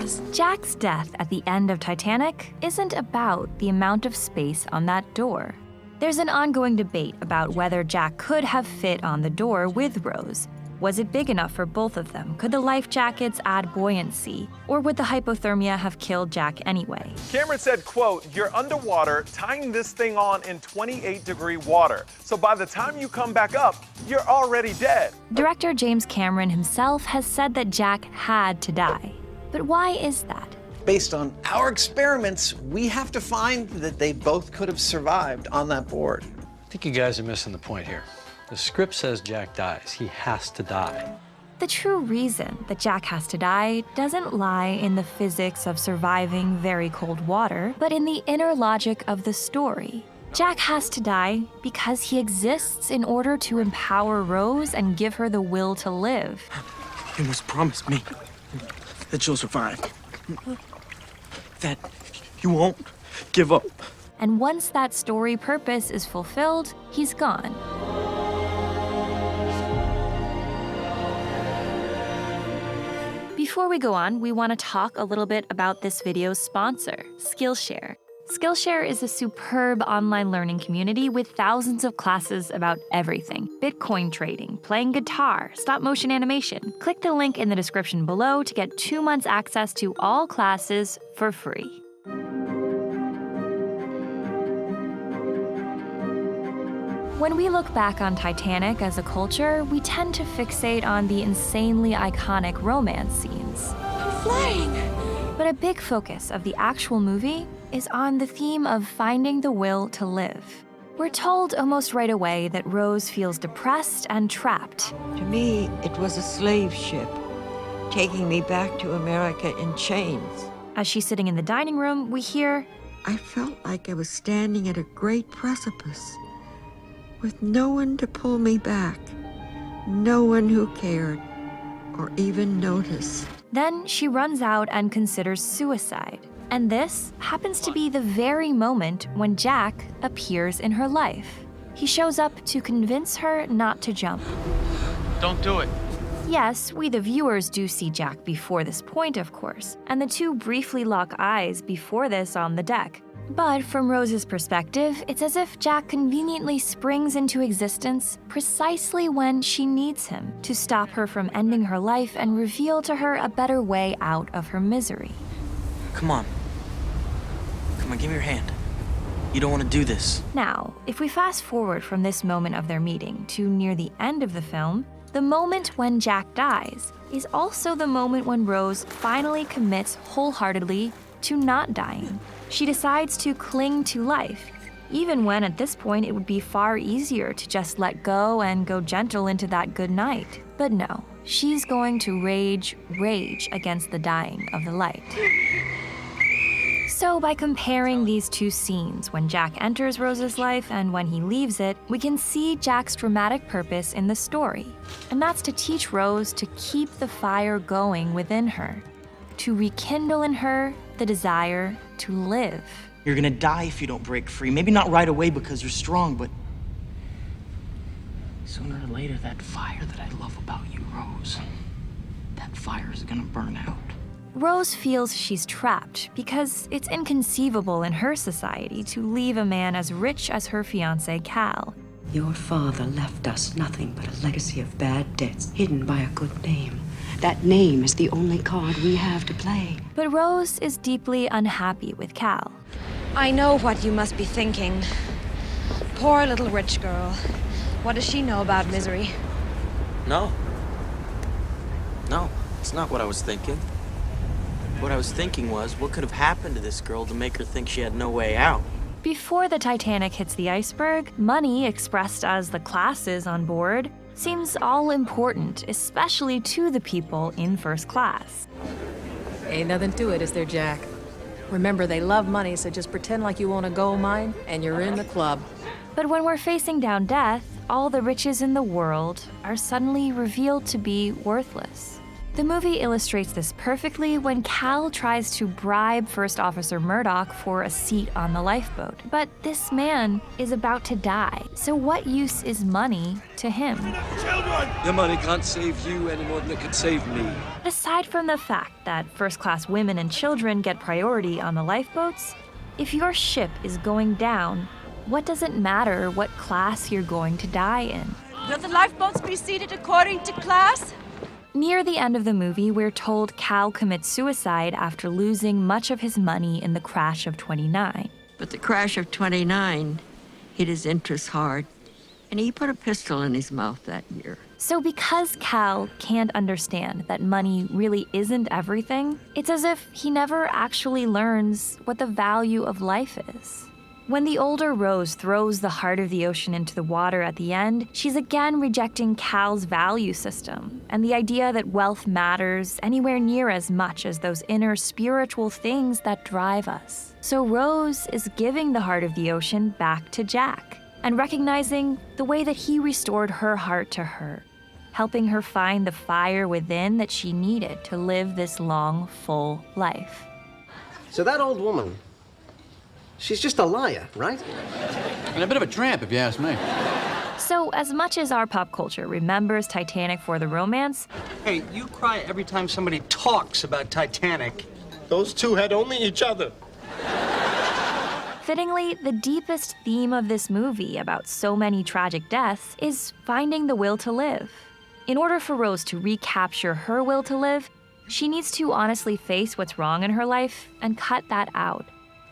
is. Jack's death at the end of Titanic isn't about the amount of space on that door. There's an ongoing debate about whether Jack could have fit on the door with Rose. Was it big enough for both of them? Could the life jackets add buoyancy? Or would the hypothermia have killed Jack anyway? Cameron said, quote, "You're underwater tying this thing on in 28-degree water. So by the time you come back up, you're already dead." Director James Cameron himself has said that Jack had to die. But why is that? Based on our experiments, we have to find that they both could have survived on that board. I think you guys are missing the point here. The script says Jack dies. He has to die. The true reason that Jack has to die doesn't lie in the physics of surviving very cold water, but in the inner logic of the story. Jack has to die because he exists in order to empower Rose and give her the will to live. You must promise me that you'll survive. That you won't give up. And once that story purpose is fulfilled, he's gone. Before we go on, we want to talk a little bit about this video's sponsor, Skillshare. Skillshare is a superb online learning community with thousands of classes about everything: Bitcoin trading, playing guitar, stop-motion animation. Click the link in the description below to get 2 months access to all classes for free. When we look back on Titanic as a culture, we tend to fixate on the insanely iconic romance scenes. I'm flying! But a big focus of the actual movie is on the theme of finding the will to live. We're told almost right away that Rose feels depressed and trapped. To me, it was a slave ship, taking me back to America in chains. As she's sitting in the dining room, we hear, I felt like I was standing at a great precipice, with no one to pull me back, no one who cared or even noticed. Then she runs out and considers suicide. And this happens to be the very moment when Jack appears in her life. He shows up to convince her not to jump. Don't do it. Yes, we the viewers do see Jack before this point, of course, and the two briefly lock eyes before this on the deck. But from Rose's perspective, it's as if Jack conveniently springs into existence precisely when she needs him to stop her from ending her life and reveal to her a better way out of her misery. Come on. Come on, give me your hand. You don't want to do this. Now, if we fast forward from this moment of their meeting to near the end of the film, the moment when Jack dies is also the moment when Rose finally commits wholeheartedly to not dying. She decides to cling to life, even when at this point it would be far easier to just let go and go gentle into that good night. But no, she's going to rage against the dying of the light. So by comparing these two scenes, when Jack enters Rose's life and when he leaves it, we can see Jack's dramatic purpose in the story. And that's to teach Rose to keep the fire going within her, to rekindle in her the desire to live. You're gonna die if you don't break free. Maybe not right away because you're strong, but sooner or later, that fire that I love about you, Rose, that fire is gonna burn out. Rose feels she's trapped because it's inconceivable in her society to leave a man as rich as her fiancé, Cal. Your father left us nothing but a legacy of bad debts hidden by a good name. That name is the only card we have to play. But Rose is deeply unhappy with Cal. I know what you must be thinking. Poor little rich girl. What does she know about misery? No, it's not what I was thinking. What I was thinking was, what could have happened to this girl to make her think she had no way out? Before the Titanic hits the iceberg, money, expressed as the classes on board, seems all important, especially to the people in first class. Ain't nothing to it, is there, Jack? Remember, they love money, so just pretend like you own a gold mine and you're in the club. But when we're facing down death, all the riches in the world are suddenly revealed to be worthless. The movie illustrates this perfectly when Cal tries to bribe First Officer Murdoch for a seat on the lifeboat. But this man is about to die, so what use is money to him? Your money can't save you any more than it could save me. Aside from the fact that first-class women and children get priority on the lifeboats, if your ship is going down, what does it matter what class you're going to die in? Will the lifeboats be seated according to class? Near the end of the movie, we're told Cal commits suicide after losing much of his money in the crash of 29. But the crash of 29 hit his interests hard, and he put a pistol in his mouth that year. So because Cal can't understand that money really isn't everything, it's as if he never actually learns what the value of life is. When the older Rose throws the heart of the ocean into the water at the end, she's again rejecting Cal's value system and the idea that wealth matters anywhere near as much as those inner spiritual things that drive us. So Rose is giving the heart of the ocean back to Jack and recognizing the way that he restored her heart to her, helping her find the fire within that she needed to live this long, full life. So that old woman, she's just a liar, right? And a bit of a tramp, if you ask me. So, as much as our pop culture remembers Titanic for the romance, Hey, you cry every time somebody talks about Titanic. Those two had only each other. fittingly, the deepest theme of this movie about so many tragic deaths is finding the will to live. In order for Rose to recapture her will to live, she needs to honestly face what's wrong in her life and cut that out.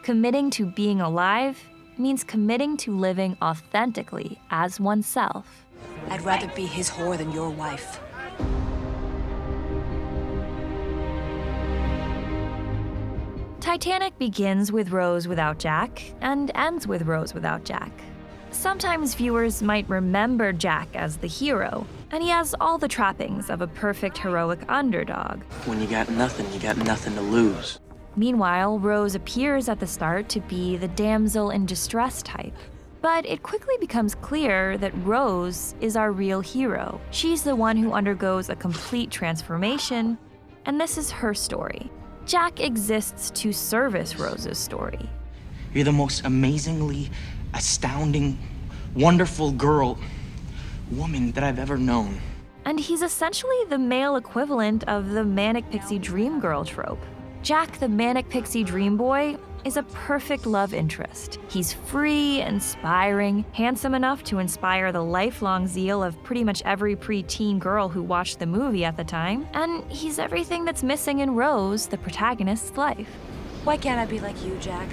Committing to being alive means committing to living authentically as oneself. I'd rather be his whore than your wife. Titanic begins with Rose without Jack and ends with Rose without Jack. Sometimes viewers might remember Jack as the hero, and he has all the trappings of a perfect heroic underdog. When you got nothing to lose. Meanwhile, Rose appears at the start to be the damsel in distress type. But it quickly becomes clear that Rose is our real hero. She's the one who undergoes a complete transformation, and this is her story. Jack exists to service Rose's story. You're the most amazingly astounding, wonderful woman that I've ever known. And he's essentially the male equivalent of the manic pixie dream girl trope. Jack, the manic pixie dream boy, is a perfect love interest. He's free, inspiring, handsome enough to inspire the lifelong zeal of pretty much every preteen girl who watched the movie at the time, and he's everything that's missing in Rose, the protagonist's life. Why can't I be like you, Jack?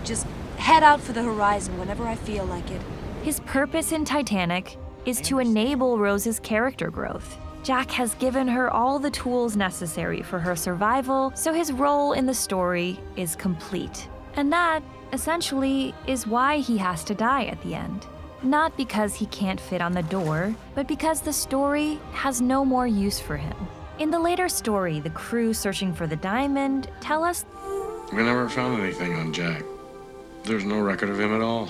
Just head out for the horizon whenever I feel like it. His purpose in Titanic is to enable Rose's character growth. Jack has given her all the tools necessary for her survival, so his role in the story is complete. And that, essentially, is why he has to die at the end. Not because he can't fit on the door, but because the story has no more use for him. In the later story, the crew searching for the diamond tell us we never found anything on Jack. There's no record of him at all.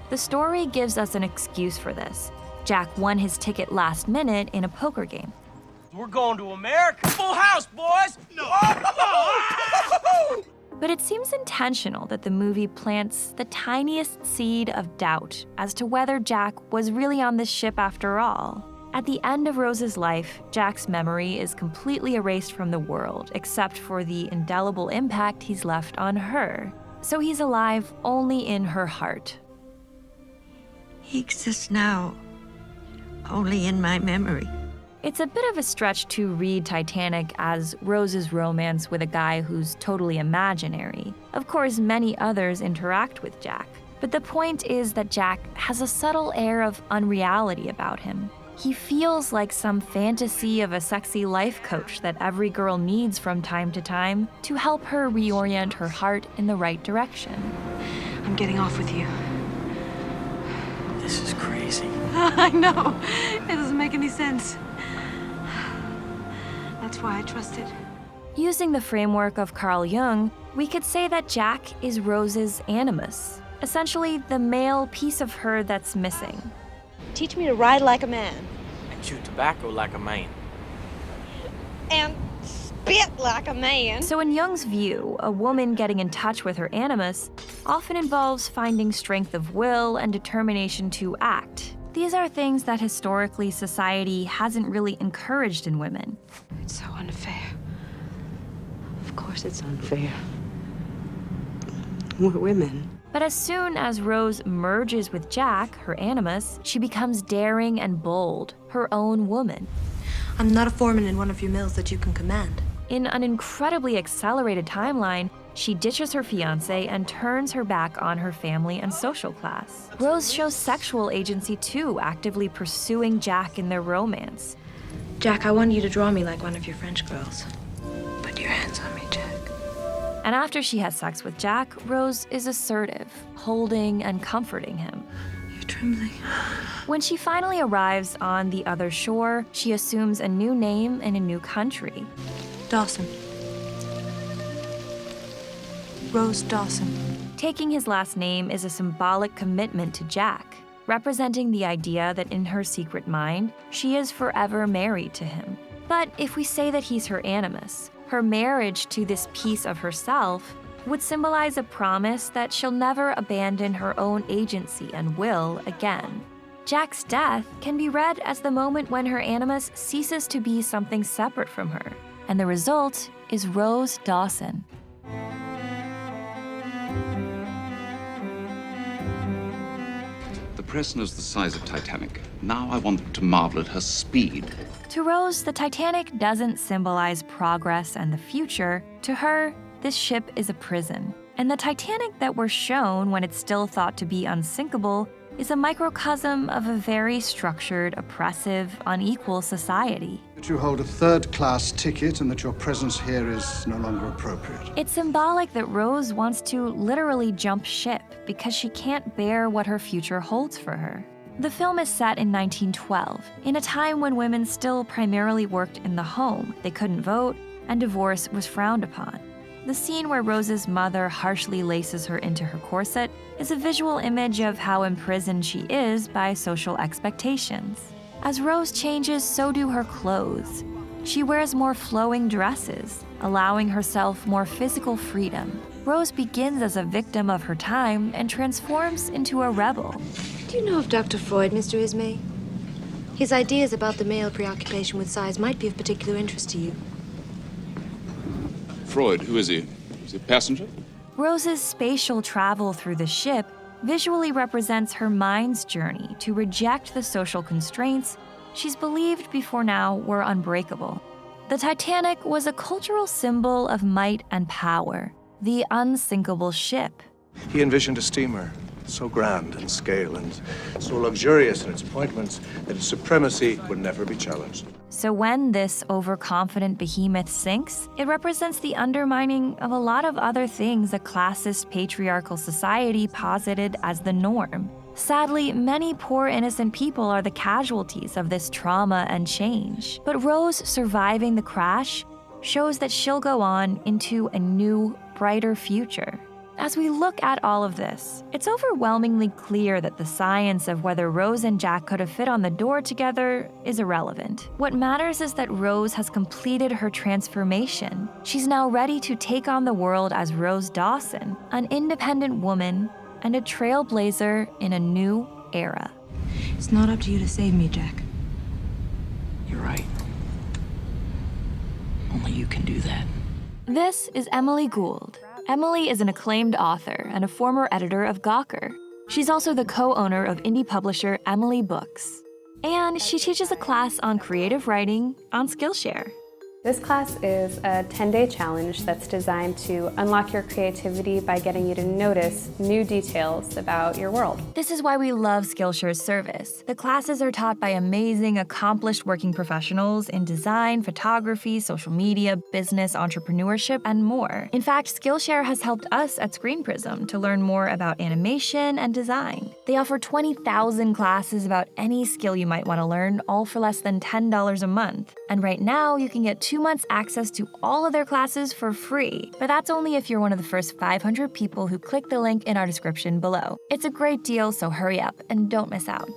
The story gives us an excuse for this. Jack won his ticket last minute in a poker game. We're going to America. Full house, boys! No! But it seems intentional that the movie plants the tiniest seed of doubt as to whether Jack was really on this ship after all. At the end of Rose's life, Jack's memory is completely erased from the world, except for the indelible impact he's left on her. So he's alive only in her heart. He exists now, only in my memory. It's a bit of a stretch to read Titanic as Rose's romance with a guy who's totally imaginary. Of course, many others interact with Jack. But the point is that Jack has a subtle air of unreality about him. He feels like some fantasy of a sexy life coach that every girl needs from time to time to help her reorient her heart in the right direction. I'm getting off with you. This is crazy. I know. It doesn't make any sense. That's why I trusted. Using the framework of Carl Jung, we could say that Jack is Rose's animus, essentially the male piece of her that's missing. Teach me to ride like a man. And chew tobacco like a man. and spit like a man. So in Jung's view, a woman getting in touch with her animus often involves finding strength of will and determination to act. These are things that historically society hasn't really encouraged in women. It's so unfair. Of course it's unfair. We're women. But as soon as Rose merges with Jack, her animus, she becomes daring and bold, her own woman. I'm not a foreman in one of your mills that you can command. In an incredibly accelerated timeline, she ditches her fiancé and turns her back on her family and social class. Rose shows sexual agency too, actively pursuing Jack in their romance. Jack, I want you to draw me like one of your French girls. Put your hands on me, Jack. And after she has sex with Jack, Rose is assertive, holding and comforting him. You're trembling. When she finally arrives on the other shore, she assumes a new name in a new country. Dawson. Rose Dawson. Taking his last name is a symbolic commitment to Jack, representing the idea that in her secret mind, she is forever married to him. But if we say that he's her animus, her marriage to this piece of herself would symbolize a promise that she'll never abandon her own agency and will again. Jack's death can be read as the moment when her animus ceases to be something separate from her, and the result is Rose Dawson. The press knows the size of Titanic. Now I want them to marvel at her speed. To Rose, the Titanic doesn't symbolize progress and the future. To her, this ship is a prison. And the Titanic that we're shown when it's still thought to be unsinkable is a microcosm of a very structured, oppressive, unequal society. That you hold a third-class ticket and that your presence here is no longer appropriate. It's symbolic that Rose wants to literally jump ship because she can't bear what her future holds for her. The film is set in 1912, in a time when women still primarily worked in the home. They couldn't vote, and divorce was frowned upon. The scene where Rose's mother harshly laces her into her corset is a visual image of how imprisoned she is by social expectations. As Rose changes, so do her clothes. She wears more flowing dresses, allowing herself more physical freedom. Rose begins as a victim of her time and transforms into a rebel. Do you know of Dr. Freud, Mr. Ismay? His ideas about the male preoccupation with size might be of particular interest to you. Freud, who is he? Is he a passenger? Rose's spatial travel through the ship visually represents her mind's journey to reject the social constraints she's believed before now were unbreakable. The Titanic was a cultural symbol of might and power, the unsinkable ship. He envisioned a steamer so grand in scale and so luxurious in its appointments that its supremacy would never be challenged. So when this overconfident behemoth sinks, it represents the undermining of a lot of other things a classist patriarchal society posited as the norm. Sadly, many poor innocent people are the casualties of this trauma and change. But Rose surviving the crash shows that she'll go on into a new, brighter future. As we look at all of this, it's overwhelmingly clear that the science of whether Rose and Jack could have fit on the door together is irrelevant. What matters is that Rose has completed her transformation. She's now ready to take on the world as Rose Dawson, an independent woman and a trailblazer in a new era. It's not up to you to save me, Jack. You're right. Only you can do that. This is Emily Gould. Emily is an acclaimed author and a former editor of Gawker. She's also the co-owner of indie publisher Emily Books. And she teaches a class on creative writing on Skillshare. This class is a 10-day challenge that's designed to unlock your creativity by getting you to notice new details about your world. This is why we love Skillshare's service. The classes are taught by amazing, accomplished working professionals in design, photography, social media, business, entrepreneurship, and more. In fact, Skillshare has helped us at Screen Prism to learn more about animation and design. They offer 20,000 classes about any skill you might want to learn, all for less than $10 a month. And right now, you can get 2 months access to all of their classes for free. But that's only if you're one of the first 500 people who click the link in our description below. It's a great deal, so hurry up and don't miss out.